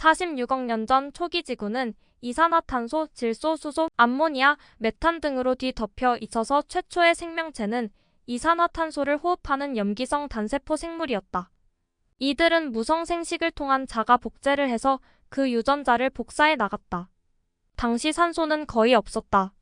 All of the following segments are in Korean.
46억 년 전 초기 지구는 이산화탄소, 질소, 수소, 암모니아, 메탄 등으로 뒤덮여 있어서 최초의 생명체는 이산화탄소를 호흡하는 염기성 단세포 생물이었다. 이들은 무성생식을 통한 자가 복제를 해서 그 유전자를 복사해 나갔다. 당시 산소는 거의 없었다.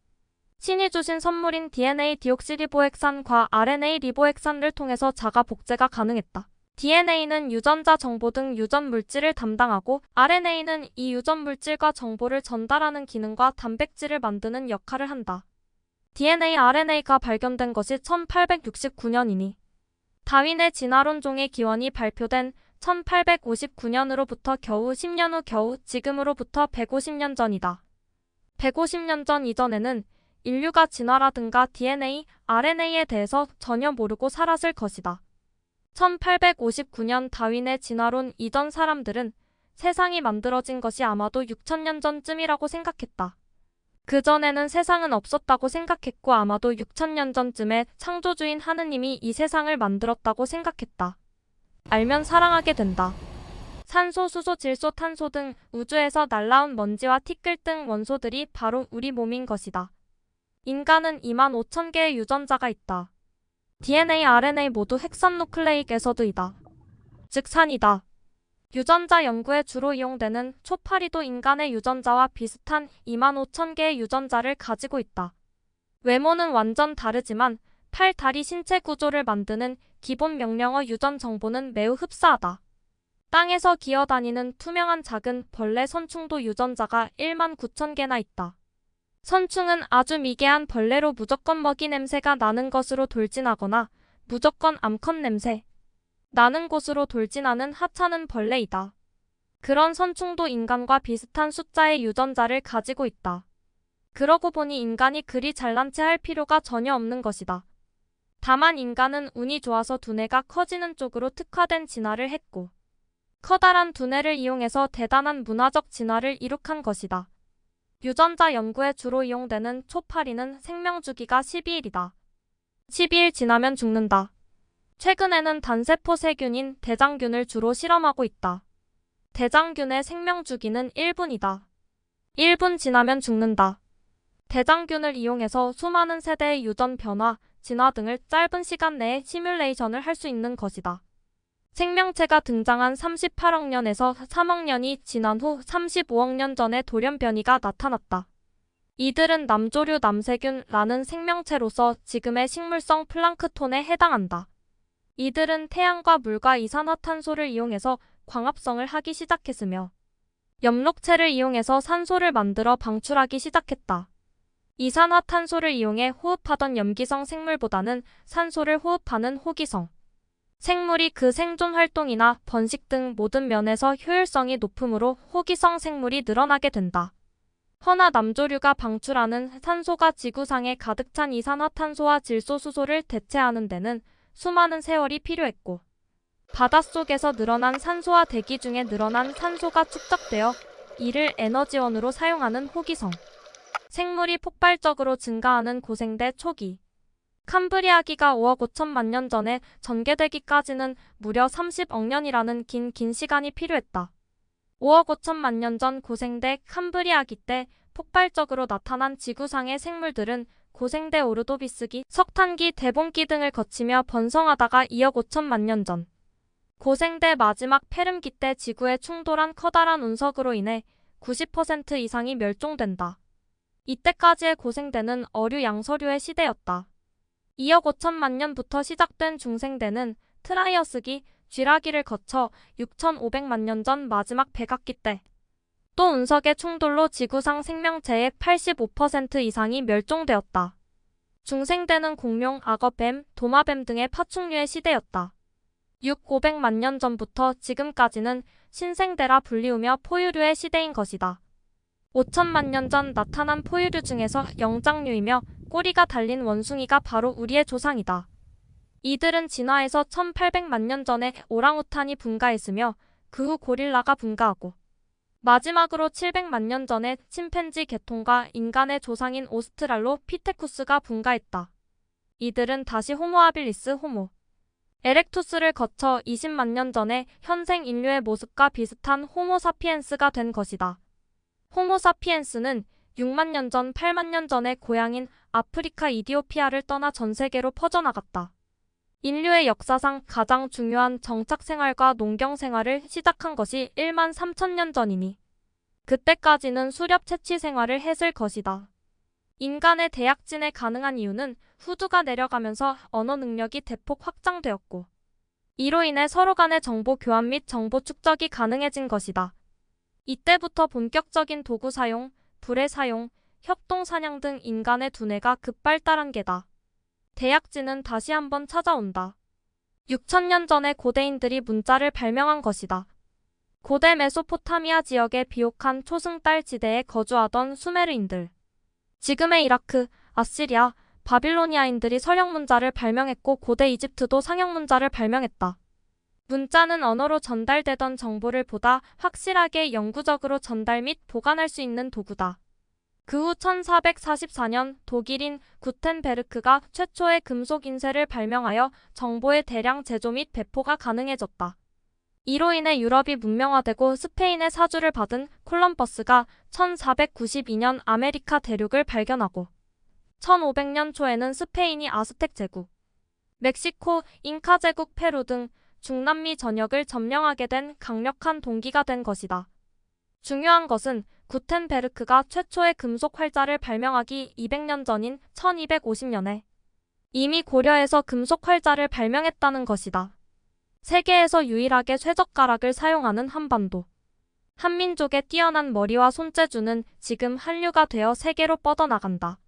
신이 주신 선물인 DNA 디옥시리보핵산과 RNA 리보핵산을 통해서 자가 복제가 가능했다. DNA는 유전자 정보 등 유전 물질을 담당하고 RNA는 이 유전 물질과 정보를 전달하는 기능과 단백질을 만드는 역할을 한다. DNA, RNA가 발견된 것이 1869년이니 다윈의 진화론종의 기원이 발표된 1859년으로부터 겨우 10년 후 겨우 지금으로부터 150년 전이다. 150년 전 이전에는 인류가 진화라든가 DNA, RNA에 대해서 전혀 모르고 살았을 것이다. 1859년 다윈의 진화론 이전 사람들은 세상이 만들어진 것이 아마도 6천년 전쯤이라고 생각했다. 그전에는 세상은 없었다고 생각했고 아마도 6천년 전쯤에 창조주인 하느님이 이 세상을 만들었다고 생각했다. 알면 사랑하게 된다. 산소, 수소, 질소, 탄소 등 우주에서 날라온 먼지와 티끌 등 원소들이 바로 우리 몸인 것이다. 인간은 2만 5천 개의 유전자가 있다. DNA, RNA 모두 핵산 누클레익 애서드이다. 즉 산이다. 유전자 연구에 주로 이용되는 초파리도 인간의 유전자와 비슷한 2만 5천 개의 유전자를 가지고 있다. 외모는 완전 다르지만 팔, 다리, 신체 구조를 만드는 기본 명령어 유전 정보는 매우 흡사하다. 땅에서 기어다니는 투명한 작은 벌레 선충도 유전자가 1만 9천 개나 있다. 선충은 아주 미개한 벌레로 무조건 먹이 냄새가 나는 것으로 돌진하거나 무조건 암컷 냄새 나는 곳으로 돌진하는 하찮은 벌레이다. 그런 선충도 인간과 비슷한 숫자의 유전자를 가지고 있다. 그러고 보니 인간이 그리 잘난 체 할 필요가 전혀 없는 것이다. 다만 인간은 운이 좋아서 두뇌가 커지는 쪽으로 특화된 진화를 했고 커다란 두뇌를 이용해서 대단한 문화적 진화를 이룩한 것이다. 유전자 연구에 주로 이용되는 초파리는 생명주기가 12일이다. 12일 지나면 죽는다. 최근에는 단세포 세균인 대장균을 주로 실험하고 있다. 대장균의 생명주기는 1분이다. 1분 지나면 죽는다. 대장균을 이용해서 수많은 세대의 유전 변화, 진화 등을 짧은 시간 내에 시뮬레이션을 할 수 있는 것이다. 생명체가 등장한 38억 년에서 3억 년이 지난 후 35억 년 전에 돌연변이가 나타났다. 이들은 남조류 남세균라는 생명체로서 지금의 식물성 플랑크톤에 해당한다. 이들은 태양과 물과 이산화탄소를 이용해서 광합성을 하기 시작했으며 엽록체를 이용해서 산소를 만들어 방출하기 시작했다. 이산화탄소를 이용해 호흡하던 염기성 생물보다는 산소를 호흡하는 호기성 생물이 그 생존 활동이나 번식 등 모든 면에서 효율성이 높으므로 호기성 생물이 늘어나게 된다. 허나 남조류가 방출하는 산소가 지구상에 가득 찬 이산화탄소와 질소, 수소를 대체하는 데는 수많은 세월이 필요했고 바닷속에서 늘어난 산소와 대기 중에 늘어난 산소가 축적되어 이를 에너지원으로 사용하는 호기성 생물이 폭발적으로 증가하는 고생대 초기 캄브리아기가 5억 5천만 년 전에 전개되기까지는 무려 30억 년이라는 긴 시간이 필요했다. 5억 5천만 년 전 고생대 캄브리아기 때 폭발적으로 나타난 지구상의 생물들은 고생대 오르도비스기, 석탄기, 대봉기 등을 거치며 번성하다가 2억 5천만 년 전 고생대 마지막 페름기 때 지구에 충돌한 커다란 운석으로 인해 90% 이상이 멸종된다. 이때까지의 고생대는 어류 양서류의 시대였다. 2억 5천만 년부터 시작된 중생대는 트라이어스기, 쥐라기를 거쳐 6,500만 년 전 마지막 백악기 때 또 운석의 충돌로 지구상 생명체의 85% 이상이 멸종되었다. 중생대는 공룡, 악어, 뱀, 도마뱀 등의 파충류의 시대였다. 500만 년 전부터 지금까지는 신생대라 불리우며 포유류의 시대인 것이다. 5천만 년 전 나타난 포유류 중에서 영장류이며 꼬리가 달린 원숭이가 바로 우리의 조상이다. 이들은 진화해서 1800만 년 전에 오랑우탄이 분가했으며 그 후 고릴라가 분가하고 마지막으로 700만 년 전에 침팬지 계통과 인간의 조상인 오스트랄로피테쿠스가 분가했다. 이들은 다시 호모 하빌리스 호모 에렉투스를 거쳐 20만 년 전에 현생 인류의 모습과 비슷한 호모사피엔스가 된 것이다. 호모사피엔스는 6만 년 전, 8만 년 전에 고향인 아프리카 이디오피아를 떠나 전 세계로 퍼져나갔다. 인류의 역사상 가장 중요한 정착 생활과 농경 생활을 시작한 것이 1만 3천 년 전이니 그때까지는 수렵 채취 생활을 했을 것이다. 인간의 대약진에 가능한 이유는 후두가 내려가면서 언어 능력이 대폭 확장되었고 이로 인해 서로 간의 정보 교환 및 정보 축적이 가능해진 것이다. 이때부터 본격적인 도구 사용, 불의 사용, 협동 사냥 등 인간의 두뇌가 급발달한 게다. 대약진은 다시 한번 찾아온다. 6천년 전에 고대인들이 문자를 발명한 것이다. 고대 메소포타미아 지역의 비옥한 초승달 지대에 거주하던 수메르인들, 지금의 이라크, 아시리아, 바빌로니아인들이 서령 문자를 발명했고 고대 이집트도 상형 문자를 발명했다. 문자는 언어로 전달되던 정보를 보다 확실하게 영구적으로 전달 및 보관할 수 있는 도구다. 그 후 1444년 독일인 구텐베르크가 최초의 금속 인쇄를 발명하여 정보의 대량 제조 및 배포가 가능해졌다. 이로 인해 유럽이 문명화되고 스페인의 사주를 받은 콜럼버스가 1492년 아메리카 대륙을 발견하고 1500년 초에는 스페인이 아스텍 제국, 멕시코, 잉카 제국, 페루 등 중남미 전역을 점령하게 된 강력한 동기가 된 것이다. 중요한 것은 구텐베르크가 최초의 금속 활자를 발명하기 200년 전인 1250년에 이미 고려에서 금속 활자를 발명했다는 것이다. 세계에서 유일하게 쇠젓가락을 사용하는 한반도. 한민족의 뛰어난 머리와 손재주는 지금 한류가 되어 세계로 뻗어나간다.